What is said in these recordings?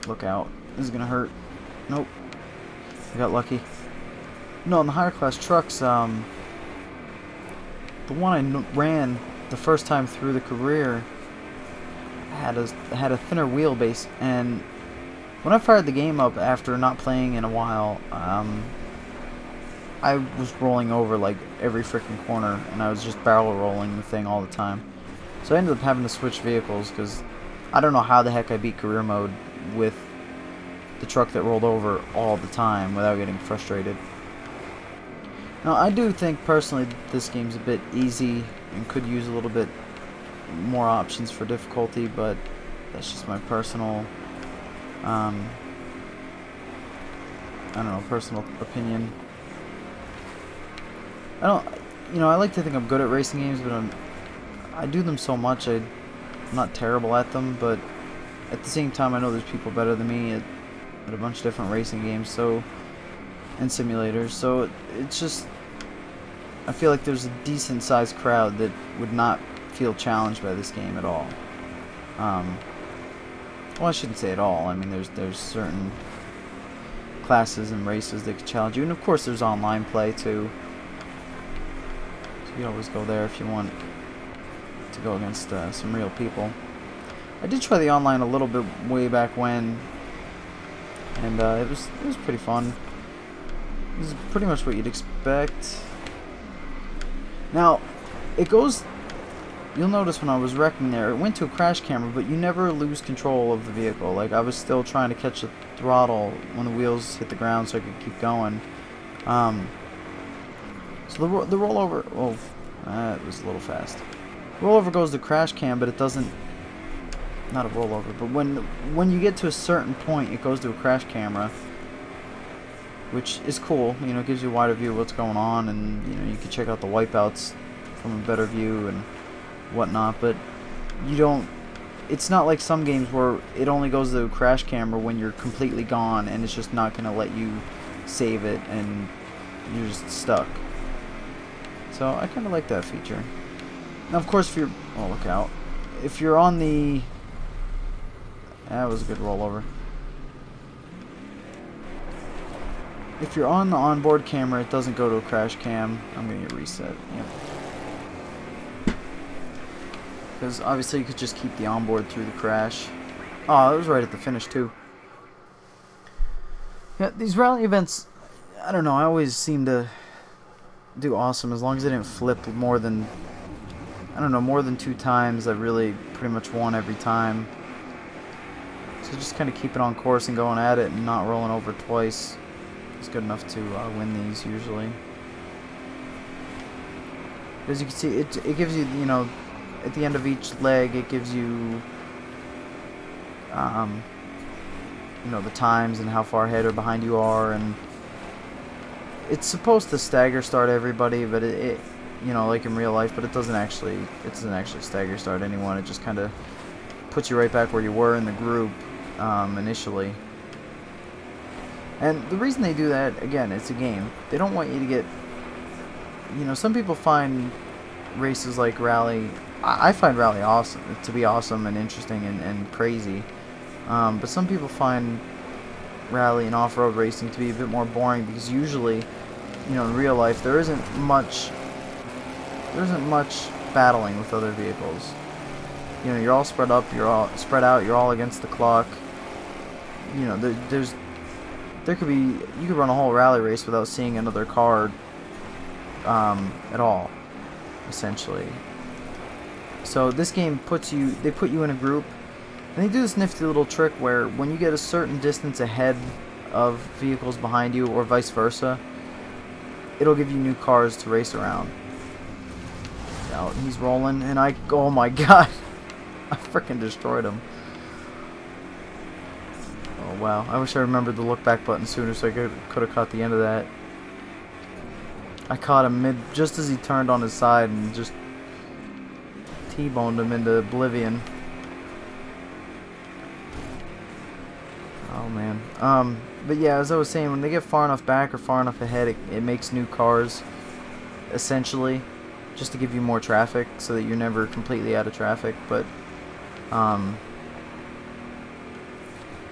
Look out. This is gonna hurt. Nope. I got lucky. No, in the higher class trucks, the one I ran the first time through the career had a thinner wheelbase, and when I fired the game up after not playing in a while, I was rolling over like every freaking corner, and I was just barrel rolling the thing all the time. So I ended up having to switch vehicles because I don't know how the heck I beat career mode with the truck that rolled over all the time without getting frustrated. Now, I do think personally that this game's a bit easy and could use a little bit more options for difficulty, but that's just my personal, I don't know, personal opinion. I like to think I'm good at racing games, but I do them so much, I'm not terrible at them, but at the same time I know there's people better than me at a bunch of different racing games, and simulators, so it's just, I feel like there's a decent sized crowd that would not feel challenged by this game at all. Well, I shouldn't say at all. I mean, there's certain classes and races that could challenge you, and of course there's online play too, so you can always go there if you want to go against some real people. I did try the online a little bit way back when, and it was pretty fun. This is pretty much what you'd expect. Now, it goes, you'll notice when I was wrecking there, it went to a crash camera, but you never lose control of the vehicle. Like, I was still trying to catch the throttle when the wheels hit the ground so I could keep going. So the rollover, oh, that was a little fast. Rollover goes to crash cam, but it doesn't, not a rollover, but when you get to a certain point, it goes to a crash camera, which is cool. You know, it gives you a wider view of what's going on, and you know, you can check out the wipeouts from a better view and whatnot, but you don't, it's not like some games where it only goes to a crash camera when you're completely gone and it's just not going to let you save it and you're just stuck. So I kind of like that feature. Now, of course, if you're, oh, look out, if you're on the, that was a good rollover. If you're on the onboard camera, it doesn't go to a crash cam. I'm going to reset. Yep. Because obviously you could just keep the onboard through the crash. Oh, it was right at the finish too. Yeah, these rally events, I don't know, I always seem to do awesome as long as I didn't flip more than, I don't know, more than 2 times. I really pretty much won every time. So just kind of keep it on course and going at it and not rolling over twice. It's good enough to win these usually. As you can see, it gives you, you know, at the end of each leg, it gives you, you know, the times and how far ahead or behind you are, and it's supposed to stagger start everybody, but it you know, like in real life, but it doesn't actually stagger start anyone. It just kind of puts you right back where you were in the group initially. And the reason they do that, again, it's a game. They don't want you to get, you know, some people find races like Rally, I find Rally awesome, to be awesome and interesting and crazy. But some people find Rally and off-road racing to be a bit more boring because usually, you know, in real life there isn't much battling with other vehicles. You know, you're all spread up, you're all spread out, you're all against the clock. You know, there could be, you could run a whole rally race without seeing another car at all, essentially. So this game they put you in a group, and they do this nifty little trick where when you get a certain distance ahead of vehicles behind you, or vice versa, it'll give you new cars to race around. Out, he's rolling, and oh my god, I freaking destroyed him. Oh wow, I wish I remembered the look back button sooner so I could have caught the end of that. I caught him just as he turned on his side and just T-boned him into oblivion. Oh man. But yeah, as I was saying, when they get far enough back or far enough ahead, it makes new cars, essentially, just to give you more traffic so that you're never completely out of traffic. But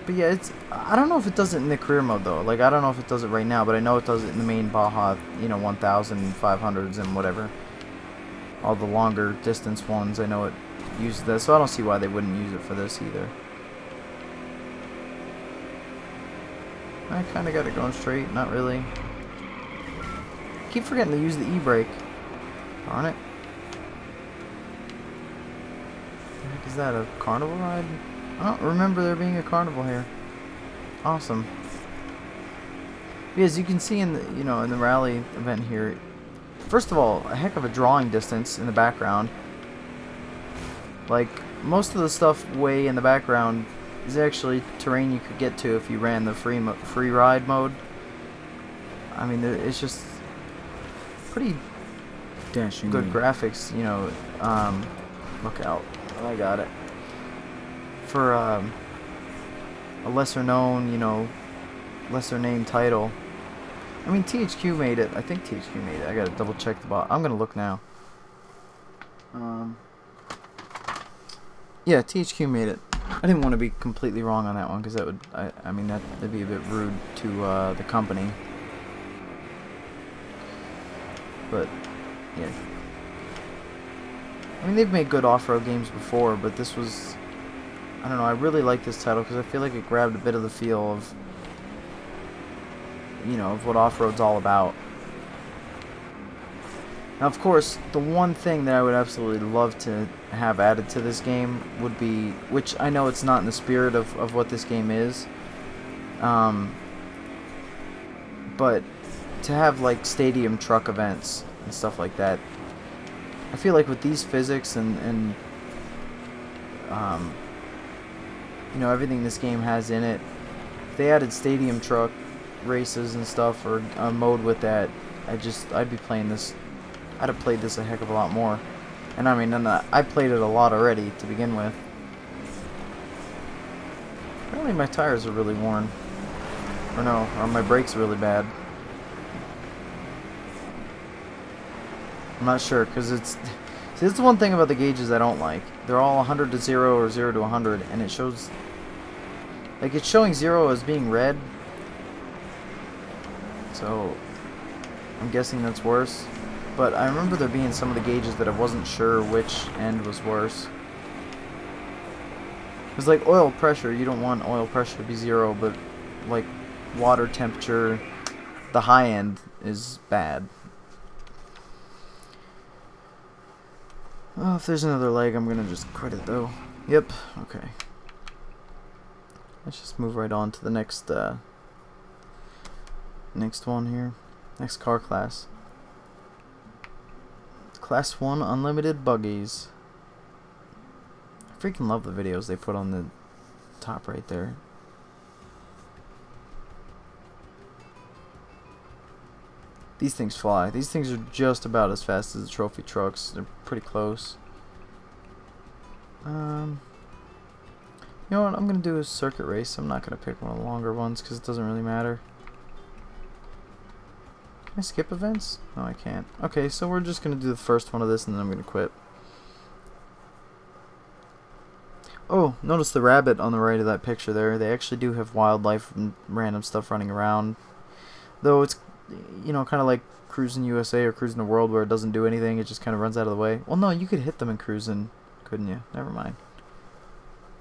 But yeah, I don't know if it does it in the career mode though. Like I don't know if it does it right now, but I know it does it in the main Baja, you know, 1,500s and whatever. All the longer distance ones, I know it uses that, so I don't see why they wouldn't use it for this either. I kind of got it going straight, not really. Keep forgetting to use the e-brake. Darn it. What the heck is that, a carnival ride? I don't remember there being a carnival here. Awesome. Yeah, as you can see in the, you know, in the rally event here, first of all, a heck of a drawing distance in the background. Like most of the stuff way in the background is actually terrain you could get to if you ran the free ride mode. I mean, it's just pretty dashing good graphics, you know. Look out! I got it. For a lesser known, you know, lesser named title. I mean, THQ made it. I think THQ made it. I gotta double check the bot. I'm gonna look now. Yeah, THQ made it. I didn't want to be completely wrong on that one because that would, I mean, that'd be a bit rude to the company. But yeah, I mean, they've made good off-road games before, but this was, I don't know, I really like this title because I feel like it grabbed a bit of the feel of, you know, of what off-road's all about. Now, of course, the one thing that I would absolutely love to have added to this game would be, which I know it's not in the spirit of what this game is, but to have, like, stadium truck events and stuff like that. I feel like with these physics and you know, everything this game has in it, if they added stadium truck races and stuff, or a mode with that, I'd be playing this. I'd have played this a heck of a lot more. And I mean, I played it a lot already to begin with. Apparently my tires are really worn. Or no, or my brakes are really bad. I'm not sure, because it's... See, that's the one thing about the gauges I don't like. They're all 100 to 0 or 0 to 100, and it shows... Like, it's showing 0 as being red. So, I'm guessing that's worse. But I remember there being some of the gauges that I wasn't sure which end was worse. It was like oil pressure. You don't want oil pressure to be 0, but like water temperature, the high end is bad. Oh, if there's another leg, I'm gonna just quit it though. Yep. Okay. Let's just move right on to the next next one here. Next car class. Class 1 Unlimited Buggies. I freaking love the videos they put on the top right there. These things fly. These things are just about as fast as the trophy trucks. They're pretty close. You know what? I'm going to do a circuit race. I'm not going to pick one of the longer ones because it doesn't really matter. Can I skip events? No, I can't. Okay, so we're just going to do the first one of this and then I'm going to quit. Oh, notice the rabbit on the right of that picture there. They actually do have wildlife and random stuff running around. Though it's, you know, kind of like Cruising USA or Cruising the World where it doesn't do anything. It just kind of runs out of the way. Well, no, you could hit them in Cruising, couldn't you? Never mind.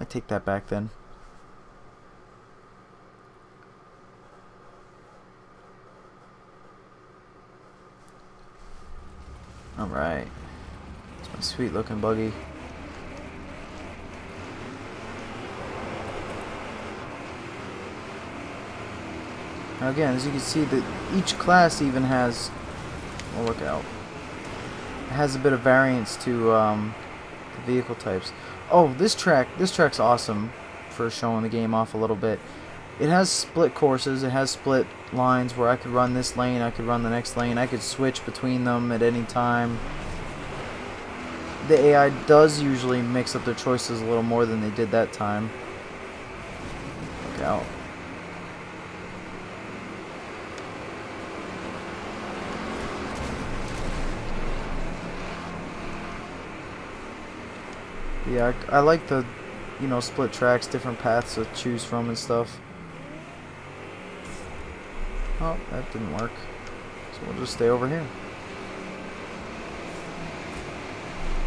I take that back then. Alright. It's my sweet looking buggy. Now again, as you can see, that each class even has, oh, look out, it has a bit of variance to the vehicle types. Oh, this track's awesome for showing the game off a little bit. It has split courses, it has split lines where I could run this lane, I could run the next lane, I could switch between them at any time. The AI does usually mix up their choices a little more than they did that time. Look out. Yeah, I like the you know, split tracks, different paths to choose from and stuff. Oh, that didn't work. So we'll just stay over here.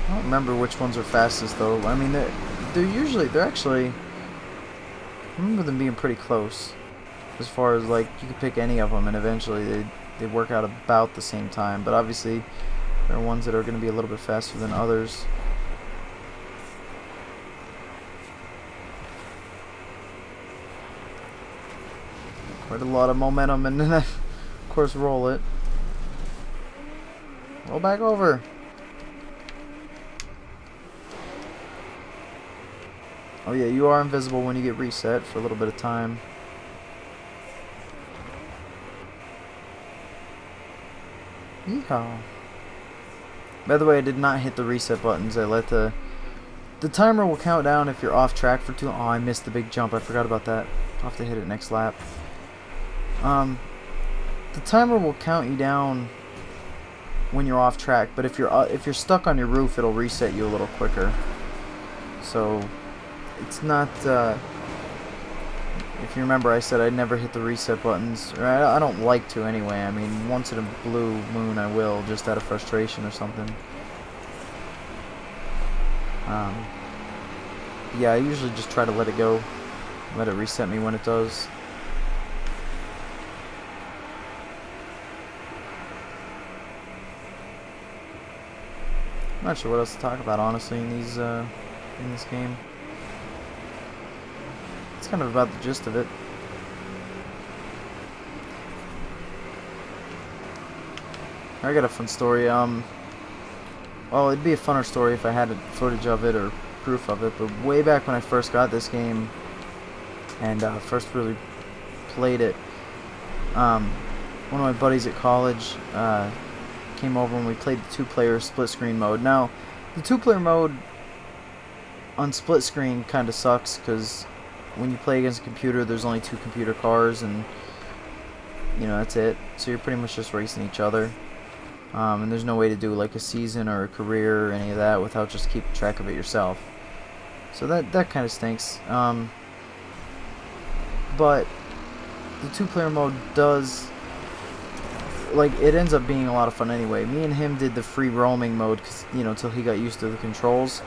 I don't remember which ones are fastest though. I mean, they're actually, I remember them being pretty close. As far as like, you could pick any of them and eventually they work out about the same time. But obviously, there are ones that are going to be a little bit faster than others. Quite a lot of momentum, and then of course roll it. Roll back over. Oh yeah, you are invisible when you get reset for a little bit of time. Yeehaw. By the way, I did not hit the reset buttons. I let the timer will count down if you're off track for too long. Oh, I missed the big jump. I forgot about that. I'll have to hit it next lap. The timer will count you down when you're off track, but if you're stuck on your roof, it'll reset you a little quicker. So it's not. If you remember, I said I'd never hit the reset buttons. Or I don't like to anyway. I mean, once in a blue moon I will, just out of frustration or something. Yeah, I usually just try to let it go. Let it reset me when it does. I'm not sure what else to talk about, honestly, in these in this game. It's kind of about the gist of it. I got a fun story. Well, it'd be a funner story if I had footage of it or proof of it. But way back when I first got this game and first really played it, one of my buddies at college came over and we played the two-player split screen mode. Now, the two-player mode on split screen kind of sucks because when you play against a computer, there's only two computer cars, and you know, that's it. So you're pretty much just racing each other, and there's no way to do like a season or a career or any of that without just keeping track of it yourself. So that kind of stinks. But the two-player mode does, like, it ends up being a lot of fun anyway. Me and him did the free roaming mode, cause, you know, till he got used to the controls,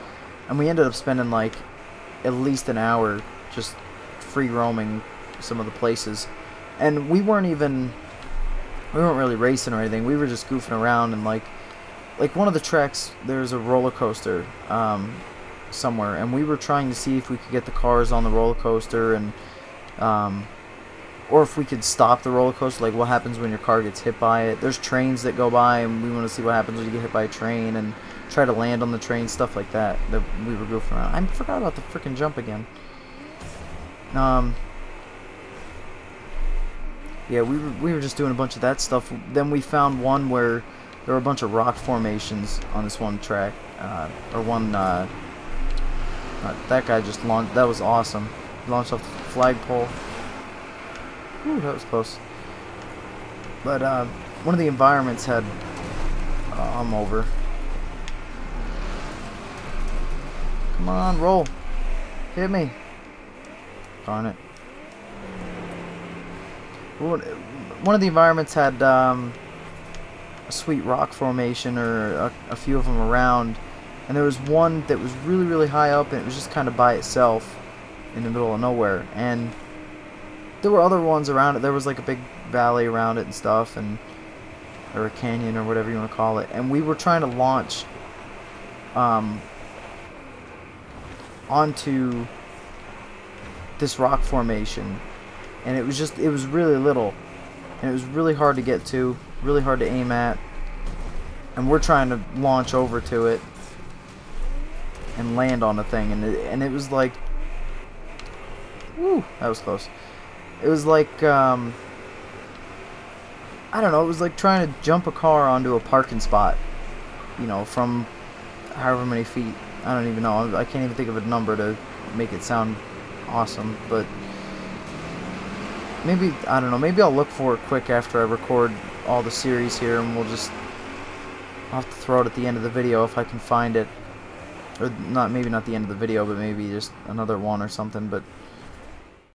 and we ended up spending like at least an hour just free roaming some of the places. And we weren't really racing or anything. We were just goofing around, and like one of the tracks, there's a roller coaster somewhere, and we were trying to see if we could get the cars on the roller coaster, and or if we could stop the roller coaster, like what happens when your car gets hit by it. There's trains that go by, and we want to see what happens when you get hit by a train, and try to land on the train, stuff like that. That we were goofing around. I forgot about the freaking jump again. Yeah, we were just doing a bunch of that stuff. Then we found one where there were a bunch of rock formations on this one track, or one. That guy just launched. That was awesome. He launched off the flagpole. Ooh, that was close. But one of the environments had. I'm over. Come on, roll. Hit me. Darn it. One of the environments had a sweet rock formation, or a few of them around, and there was one that was really, really high up, and it was just kind of by itself in the middle of nowhere. And there were other ones around it. There was like a big valley around it and stuff, or a canyon, or whatever you want to call it. And we were trying to launch onto this rock formation, and it was really little, and it was really hard to get to, really hard to aim at, and we're trying to launch over to it and land on the thing, and it was like, woo, that was close. It was like, I don't know, it was like trying to jump a car onto a parking spot, you know, from however many feet. I don't even know, I can't even think of a number to make it sound awesome, but maybe, I don't know, maybe I'll look for it quick after I record all the series here, and I'll have to throw it at the end of the video if I can find it, or not, maybe not the end of the video, but maybe just another one or something. But